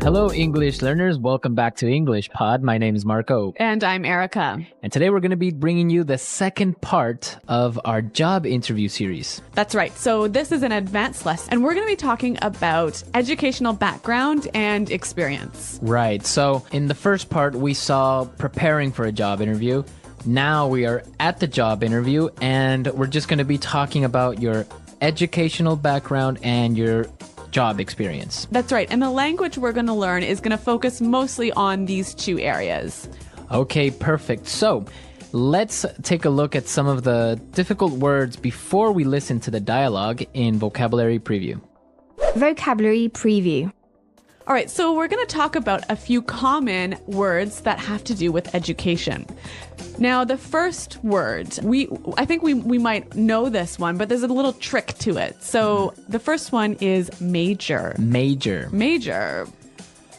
Hello, English learners. Welcome back to English Pod. My name is Marco. And I'm Erica. And today we're going to be bringing you the second part of our job interview series. That's right. So this is an advanced lesson, and we're going to be talking about educational background and experience. Right. So in the first part, we saw preparing for a job interview. Now we are at the job interview, and we're just going to be talking about your educational background and your job experience. That's right. And the language we're going to learn is going to focus mostly on these two areas. Okay, perfect. So let's take a look at some of the difficult words before we listen to the dialogue in Vocabulary Preview. Vocabulary Preview. All right, so we're going to talk about a few common words that have to do with education. Now, the first word, I think we might know this one, but there's a little trick to it. So the first one is major. Major. Major.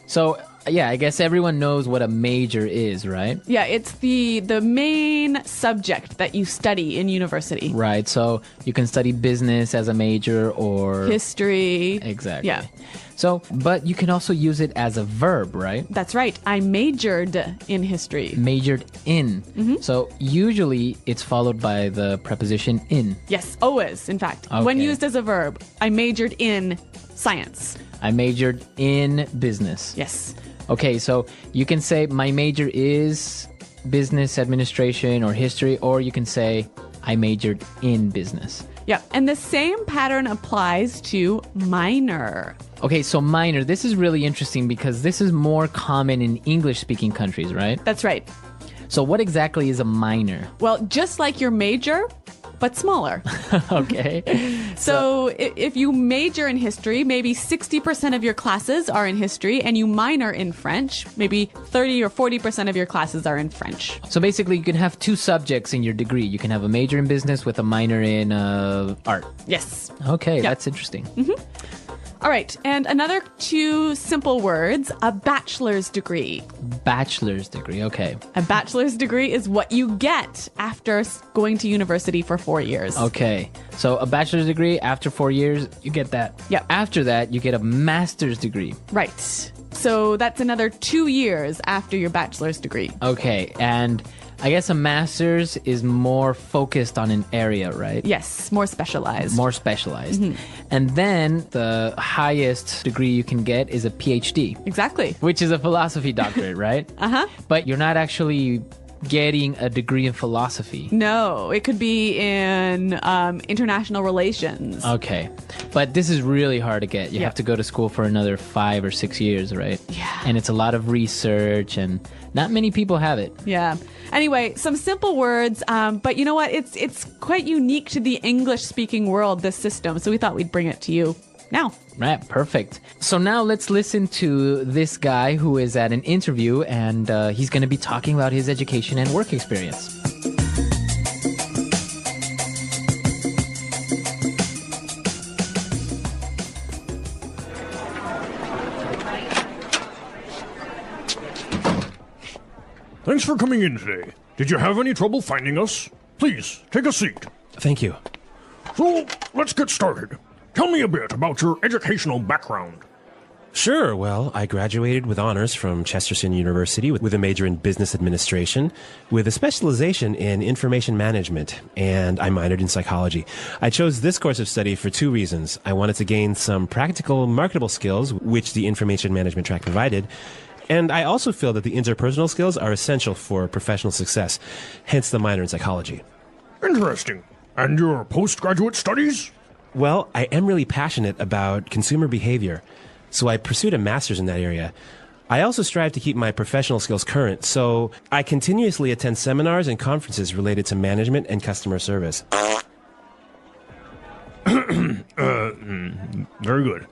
So, yeah, I guess everyone knows what a major is, right? Yeah, it's the main subject that you study in university. Right, so you can study business as a major or... history. Exactly. Yeah. So, but you can also use it as a verb, right? That's right. I majored in history. Majored in. Mm-hmm. So usually it's followed by the preposition in. Yes, always, in fact. Okay. When used as a verb, I majored in science. I majored in business. Yes. Okay, so you can say my major is business administration or history, or you can say I majored in business. Yeah, and the same pattern applies to minor. Okay, so minor, this is really interesting because this is more common in English-speaking countries, right? That's right. So what exactly is a minor? Well, just like your major, but smaller. Okay. So if you major in history, maybe 60% of your classes are in history, and you minor in French, maybe 30 or 40% of your classes are in French. So basically, you can have two subjects in your degree. You can have a major in business with a minor in art. Yes. Okay, Yep. That's interesting. Mm-hmm. All right, and another two simple words, a bachelor's degree. Bachelor's degree, okay. A bachelor's degree is what you get after going to university for 4 years. Okay, so a bachelor's degree, after 4 years, you get that. Yep. After that, you get a master's degree. Right. So that's another 2 years after your bachelor's degree. Okay, and I guess a master's is more focused on an area, right? Yes, more specialized. More specialized. Mm-hmm. And then the highest degree you can get is a PhD. Exactly. Which is a philosophy doctorate, right? Uh-huh. But you're not actually getting a degree in philosophy. No, it could be in international relations. Okay. But this is really hard to get. You Yep. have to go to school for another 5 or 6 years, right? Yeah. And it's a lot of research, and not many people have it. Yeah. Anyway, some simple words, but you know what? It's quite unique to the English-speaking world, this system, so we thought we'd bring it to you now. Right, perfect. So now let's listen to this guy who is at an interview, and he's going to be talking about his education and work experience. Thanks for coming in today. Did you have any trouble finding us? Please, take a seat. Thank you. So, let's get started. Tell me a bit about your educational background. Sure. Well, I graduated with honors from Chesterton University with a major in business administration, with a specialization in information management, and I minored in psychology. I chose this course of study for two reasons. I wanted to gain some practical, marketable skills, which the information management track provided, and I also feel that the interpersonal skills are essential for professional success, hence the minor in psychology. Interesting. And your postgraduate studies? Well, I am really passionate about consumer behavior, so I pursued a master's in that area. I also strive to keep my professional skills current, so I continuously attend seminars and conferences related to management and customer service. Very good.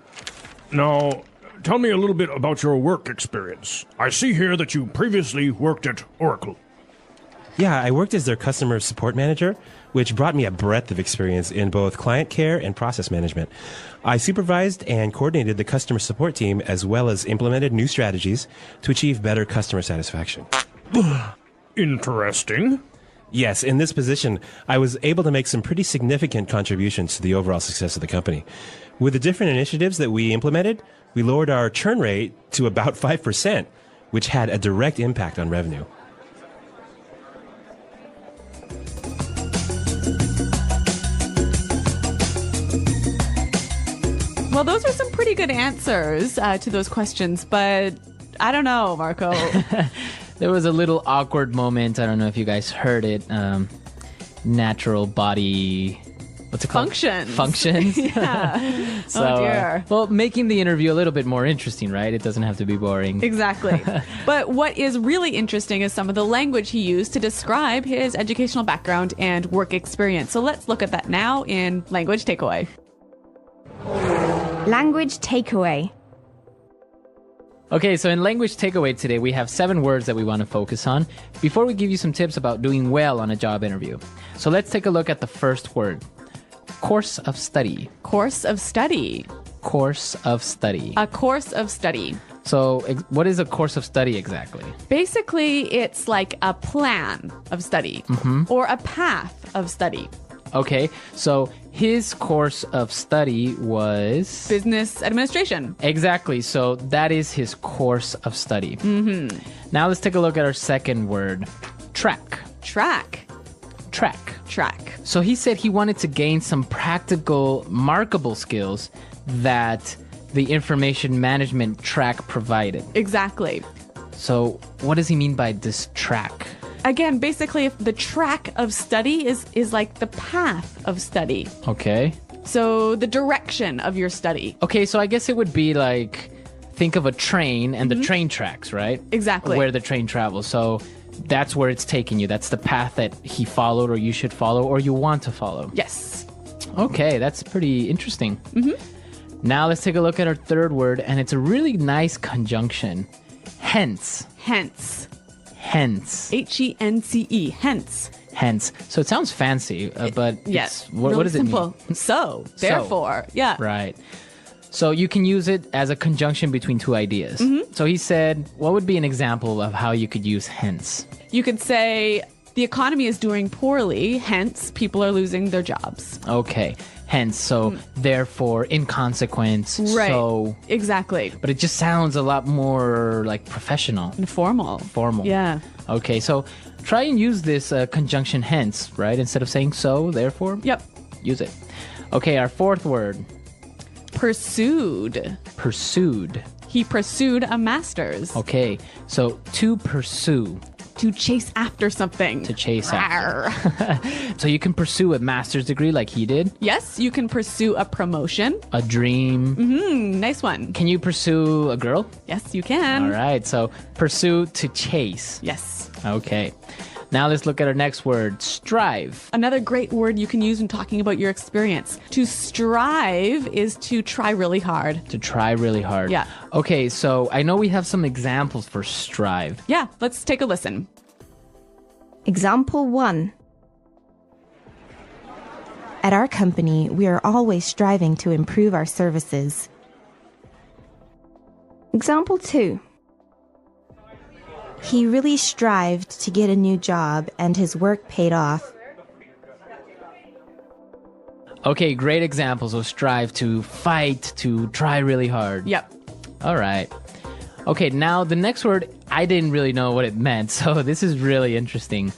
Now, tell me a little bit about your work experience. I see here that you previously worked at Oracle. Yeah, I worked as their customer support manager, which brought me a breadth of experience in both client care and process management. I supervised and coordinated the customer support team as well as implemented new strategies to achieve better customer satisfaction. Interesting. Yes, in this position, I was able to make some pretty significant contributions to the overall success of the company. With the different initiatives that we implemented, we lowered our churn rate to about 5%, which had a direct impact on revenue. Well, those are some pretty good answers to those questions, but I don't know, Marco. There was a little awkward moment. I don't know if you guys heard it. Natural body... What's it called? Functions. Yeah. So, oh, dear. Well, making the interview a little bit more interesting, right? It doesn't have to be boring. Exactly. But what is really interesting is some of the language he used to describe his educational background and work experience. So let's look at that now in Language Takeaway. Language takeaway. Okay, so in Language Takeaway today, we have 7 words that we want to focus on before we give you some tips about doing well on a job interview. So let's take a look at the first word. Course of study. Course of study. Course of study. A course of study. So what is a course of study exactly? Basically, it's like a plan of study or a path of study. Okay, so his course of study was... Business administration. Exactly, so that is his course of study. Now let's take a look at our second word. Track. Track. Track. Track. So he said he wanted to gain some practical, markable skills that the information management track provided. Exactly. So what does he mean by this track? Again, basically, if the track of study is like the path of study. Okay. So the direction of your study. Okay, so I guess it would be like, think of a train and the train tracks, right? Exactly. Where the train travels. So that's where it's taking you. That's the path that he followed or you should follow or you want to follow. Yes. Okay, that's pretty interesting. Now let's take a look at our third word, and it's a really nice conjunction. Hence. Hence. Hence. H-E-N-C-E. Hence. Hence. So it sounds fancy, but Yes. what Really does it simple. mean? So. Therefore. Yeah. Right. So you can use it as a conjunction between two ideas. So he said, what would be an example of how you could use hence? You could say the economy is doing poorly, hence people are losing their jobs. Okay. Hence. So therefore, in consequence. Right. So. Exactly. But it just sounds a lot more like professional. And formal. Formal. Yeah. Okay. So try and use this conjunction hence, right? Instead of saying so, therefore. Yep. Use it. Okay. Our fourth word. Pursued. Pursued. He pursued a master's. Okay. So to pursue. To chase after something. To chase after. Rawr. So you can pursue a master's degree like he did. Yes, you can pursue a promotion. A dream. Nice one. Can you pursue a girl? Yes, you can. All right. So pursue to chase. Yes. Okay. Now let's look at our next word. Strive. Another great word you can use when talking about your experience. To strive is to try really hard. To try really hard. Yeah. Okay. So I know we have some examples for strive. Yeah, let's take a listen. Example 1. At our company, we are always striving to improve our services. Example 2. He really strived to get a new job, and his work paid off. Okay, great examples of strive, to fight, to try really hard. Yep. All right. Okay, now the next word, I didn't really know what it meant, so this is really interesting.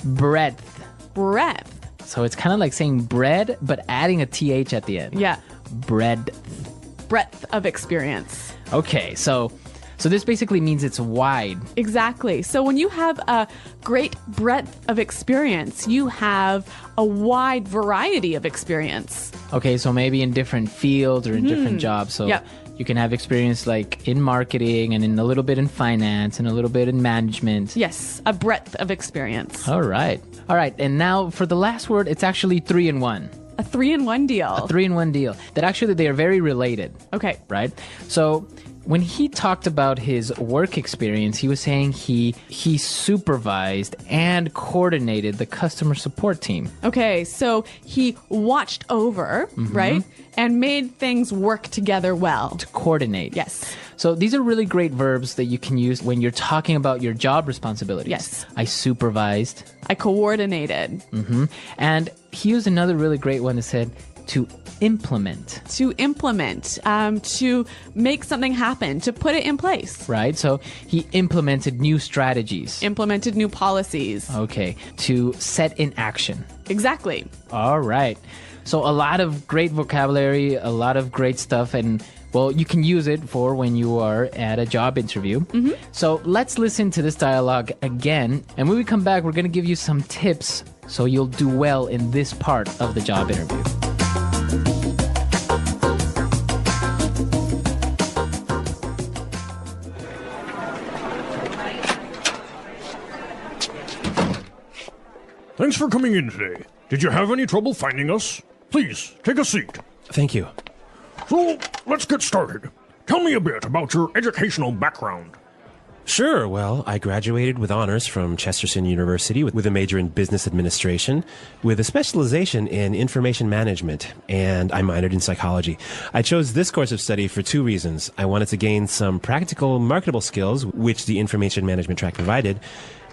Breadth. Breadth. So it's kind of like saying bread, but adding a TH at the end. Yeah. Breadth. Breadth of experience. Okay, so this basically means it's wide. Exactly. So when you have a great breadth of experience, you have a wide variety of experience. Okay, so maybe in different fields or in different jobs. So Yep. you can have experience like in marketing and in a little bit in finance and a little bit in management. Yes, a breadth of experience. All right. All right. And now for the last word, it's actually 3-in-1. A 3-in-1 deal. A 3-in-1 deal. That actually they are very related. Okay. Right? So when he talked about his work experience, he was saying he supervised and coordinated the customer support team. Okay, so he watched over, right? And made things work together well. To coordinate. Yes. So these are really great verbs that you can use when you're talking about your job responsibilities. Yes. I supervised. I coordinated. And he used another really great one that said to implement. To implement, to make something happen, to put it in place. Right? So he implemented new strategies. Implemented new policies. Okay. To set in action. Exactly. All right. So a lot of great vocabulary, a lot of great stuff, and well, you can use it for when you are at a job interview. So let's listen to this dialogue again. And when we come back, we're going to give you some tips so you'll do well in this part of the job interview. Thanks for coming in today. Did you have any trouble finding us? Please, take a seat. Thank you. So, let's get started. Tell me a bit about your educational background. Sure. Well, I graduated with honors from Chesterton University with a major in business administration, with a specialization in information management, and I minored in psychology. I chose this course of study for two reasons. I wanted to gain some practical, marketable skills, which the information management track provided,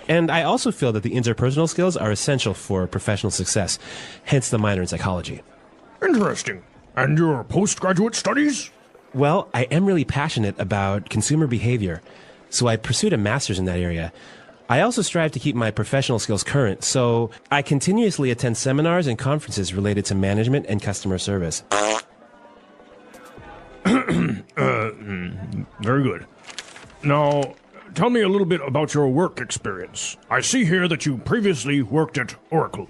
and I also feel that the interpersonal skills are essential for professional success, hence the minor in psychology. Interesting. And your postgraduate studies? Well, I am really passionate about consumer behavior, so I pursued a master's in that area. I also strive to keep my professional skills current, so I continuously attend seminars and conferences related to management and customer service. Very good. Now, tell me a little bit about your work experience. I see here that you previously worked at Oracle.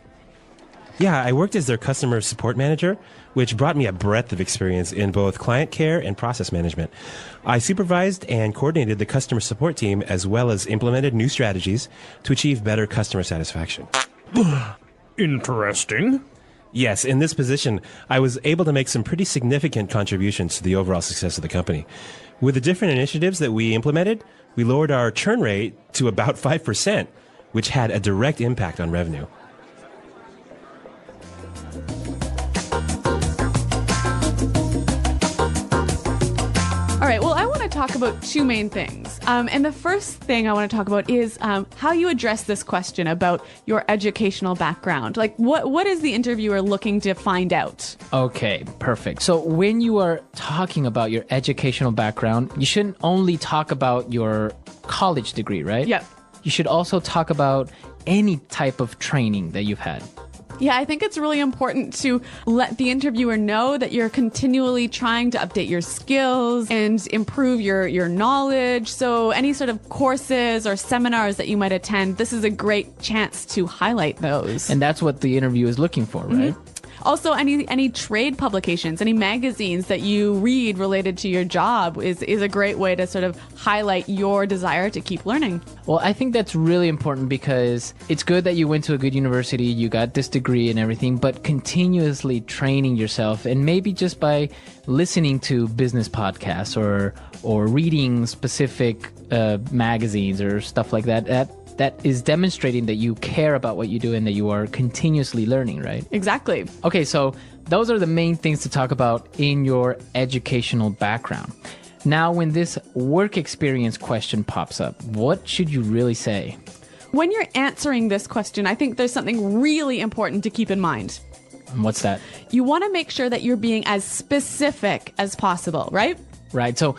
Yeah, I worked as their customer support manager, which brought me a breadth of experience in both client care and process management. I supervised and coordinated the customer support team as well as implemented new strategies to achieve better customer satisfaction. Interesting. Yes, in this position, I was able to make some pretty significant contributions to the overall success of the company. With the different initiatives that we implemented, we lowered our churn rate to about 5%, which had a direct impact on revenue. All right, well, I want to talk about two main things. And the first thing I want to talk about is how you address this question about your educational background. Like, what is the interviewer looking to find out? Okay, perfect. So when you are talking about your educational background, you shouldn't only talk about your college degree, right? Yep. You should also talk about any type of training that you've had. Yeah, I think it's really important to let the interviewer know that you're continually trying to update your skills and improve your knowledge. So any sort of courses or seminars that you might attend, this is a great chance to highlight those. And that's what the interview is looking for, right? Also, any trade publications, any magazines that you read related to your job is a great way to sort of highlight your desire to keep learning. Well, I think that's really important because it's good that you went to a good university, you got this degree and everything, but continuously training yourself, and maybe just by listening to business podcasts or reading specific magazines or stuff like that is demonstrating that you care about what you do and that you are continuously learning, right? Exactly. Okay, so those are the main things to talk about in your educational background. Now, when this work experience question pops up, what should you really say? When you're answering this question, I think there's something really important to keep in mind. And what's that? You want to make sure that you're being as specific as possible, right? Right, so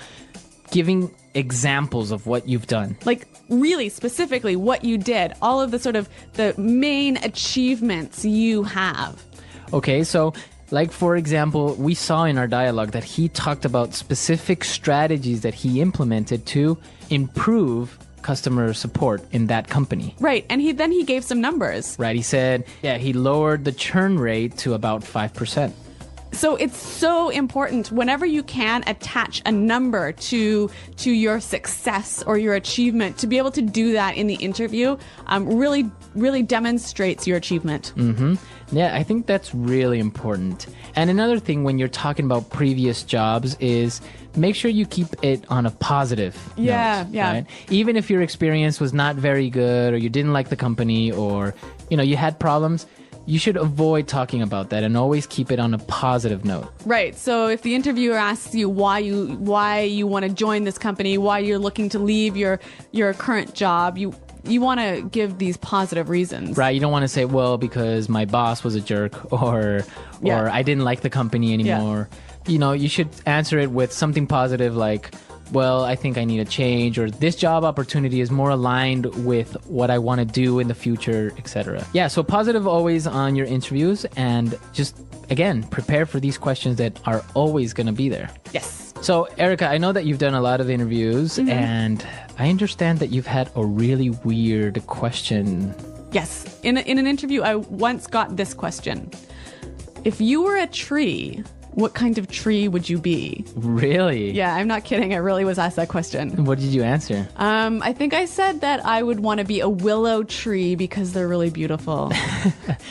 giving examples of what you've done. Like, really specifically what you did, all of the sort of the main achievements you have. Okay, so like for example, we saw in our dialogue that he talked about specific strategies that he implemented to improve customer support in that company. Right, and he gave some numbers. Right, he said, yeah, he lowered the churn rate to about 5%. So it's so important whenever you can attach a number to your success or your achievement, to be able to do that in the interview really demonstrates your achievement. Yeah, I think that's really important. And another thing when you're talking about previous jobs is make sure you keep it on a positive note. Right? Even if your experience was not very good or you didn't like the company or you had problems, you should avoid talking about that and always keep it on a positive note. Right. So if the interviewer asks you why you want to join this company, why you're looking to leave your current job, you you want to give these positive reasons. Right. You don't want to say, well, because my boss was a jerk or I didn't like the company anymore. You know, you should answer it with something positive like, well, I think I need a change, or this job opportunity is more aligned with what I want to do in the future, etc. Yeah, so positive always on your interviews, and just, again, prepare for these questions that are always going to be there. Yes. So, Erica, I know that you've done a lot of interviews, and I understand that you've had a really weird question. Yes. In an interview, I once got this question. If you were a tree, what kind of tree would you be? Really? Yeah, I'm not kidding. I really was asked that question. What did you answer? I think I said that I would want to be a willow tree because they're really beautiful.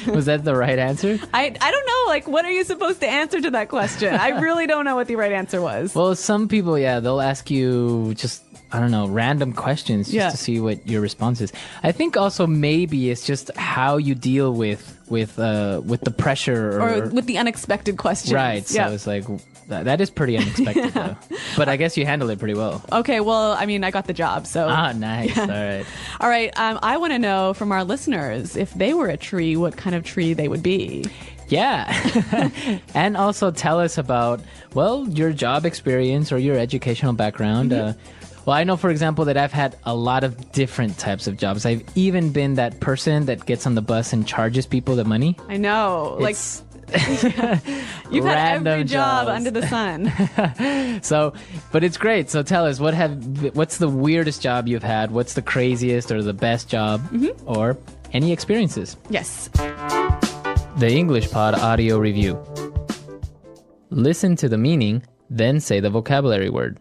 Was that the right answer? I don't know. Like, what are you supposed to answer to that question? I really don't know what the right answer was. Well, some people, they'll ask you just, I don't know, random questions just to see what your response is. I think also maybe it's just how you deal with the pressure or with the unexpected questions. Right. So it's like, that is pretty unexpected though. But I guess you handled it pretty well. Okay. Well, I mean, I got the job. So. Nice. All right. All right. I want to know from our listeners, if they were a tree, what kind of tree they would be. Yeah. And also tell us about, well, your job experience or your educational background. Well, I know, for example, that I've had a lot of different types of jobs. I've even been that person that gets on the bus and charges people the money. I know. It's you've had every job jobs under the sun. So, but it's great. So tell us, what's the weirdest job you've had? What's the craziest or the best job? Or any experiences? Yes. The English Pod Audio Review. Listen to the meaning, then say the vocabulary word.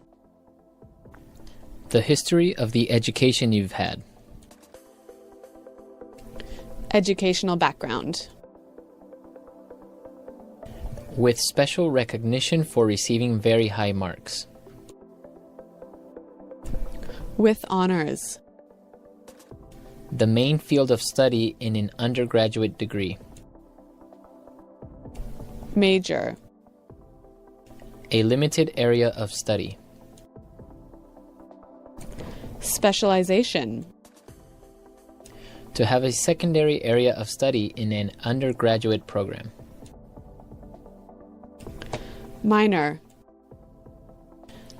The history of the education you've had. Educational background. With special recognition for receiving very high marks. With honors. The main field of study in an undergraduate degree. Major. A limited area of study. Specialization. To have a secondary area of study in an undergraduate program. Minor.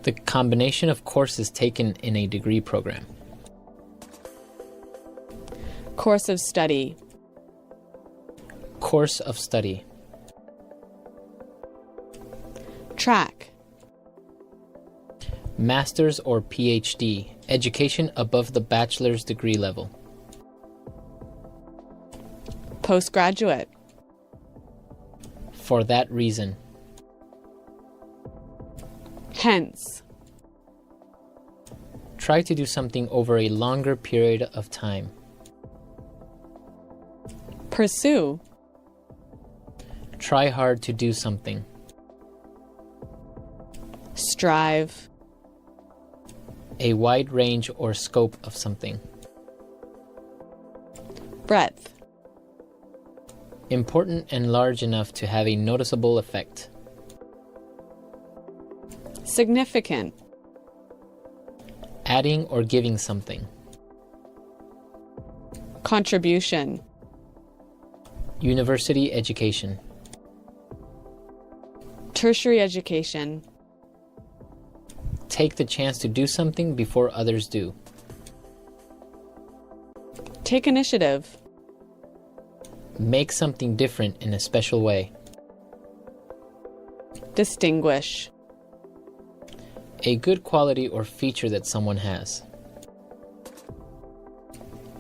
The combination of courses taken in a degree program. Course of study. Course of study. Track. Master's or PhD, education above the bachelor's degree level. Postgraduate. For that reason. Hence. Try to do something over a longer period of time. Pursue. Try hard to do something. Strive. A wide range or scope of something. Breadth. Important and large enough to have a noticeable effect. Significant. Adding or giving something. Contribution. University education. Tertiary education. Take the chance to do something before others do. Take initiative. Make something different in a special way. Distinguish. A good quality or feature that someone has.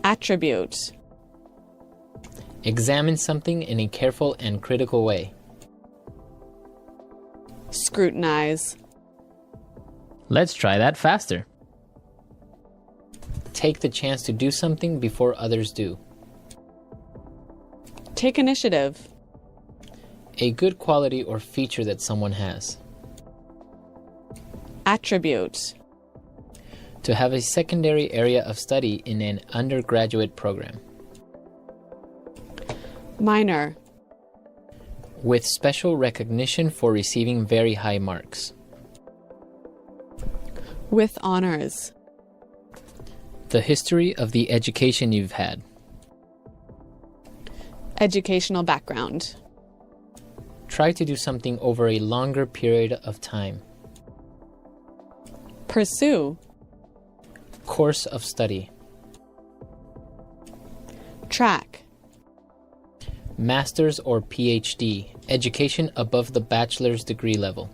Attribute. Examine something in a careful and critical way. Scrutinize. Let's try that faster. Take the chance to do something before others do. Take initiative. A good quality or feature that someone has. Attribute. To have a secondary area of study in an undergraduate program. Minor. With special recognition for receiving very high marks. With honors. The history of the education you've had. Educational background. Try to do something over a longer period of time. Pursue. Course of study. Track. Master's or PhD, education above the bachelor's degree level.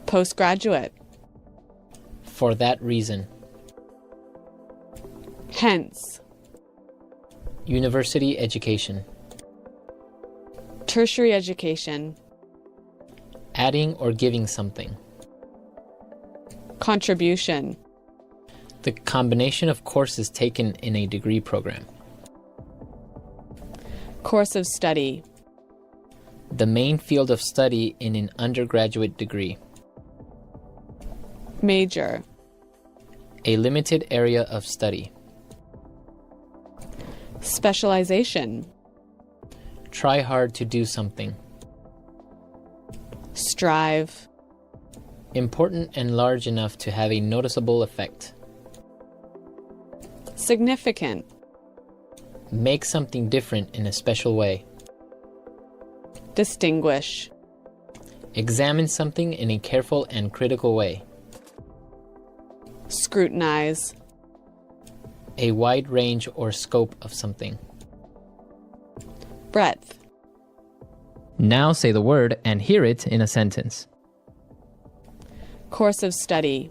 Postgraduate. For that reason. Hence. University education. Tertiary education. Adding or giving something. Contribution. The combination of courses taken in a degree program. Course of study. The main field of study in an undergraduate degree. Major. A limited area of study. Specialization. Try hard to do something. Strive. Important and large enough to have a noticeable effect. Significant. Make something different in a special way. Distinguish. Examine something in a careful and critical way. Scrutinize. A wide range or scope of something. Breadth. Now say the word and hear it in a sentence. Course of study.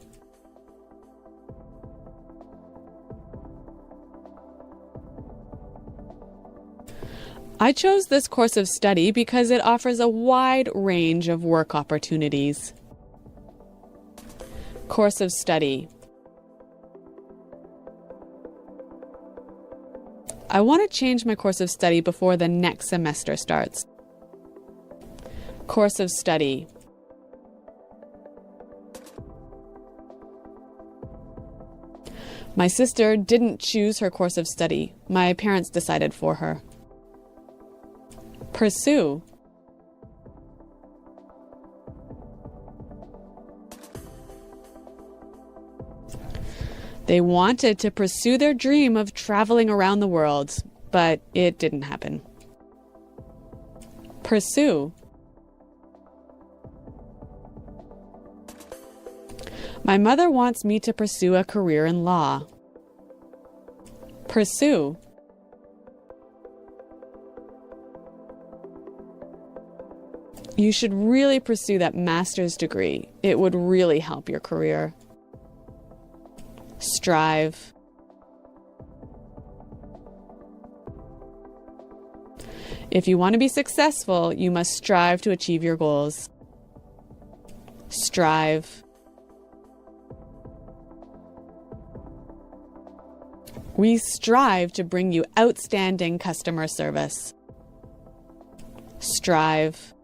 I chose this course of study because it offers a wide range of work opportunities. Course of study. I want to change my course of study before the next semester starts. Course of study. My sister didn't choose her course of study. My parents decided for her. Pursue. They wanted to pursue their dream of traveling around the world, but it didn't happen. Pursue. My mother wants me to pursue a career in law. Pursue. You should really pursue that master's degree. It would really help your career. Strive. If you want to be successful, you must strive to achieve your goals. Strive. We strive to bring you outstanding customer service. Strive.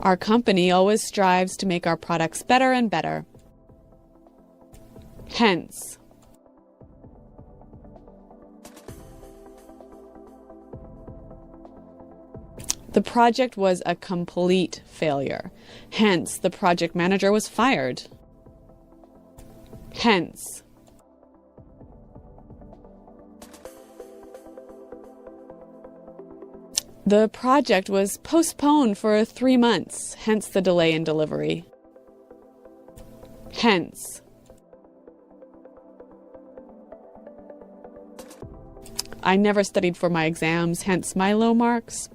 Our company always strives to make our products better and better. Hence. The project was a complete failure. Hence, the project manager was fired. Hence. The project was postponed for 3 months, hence the delay in delivery. Hence. I never studied for my exams, hence my low marks.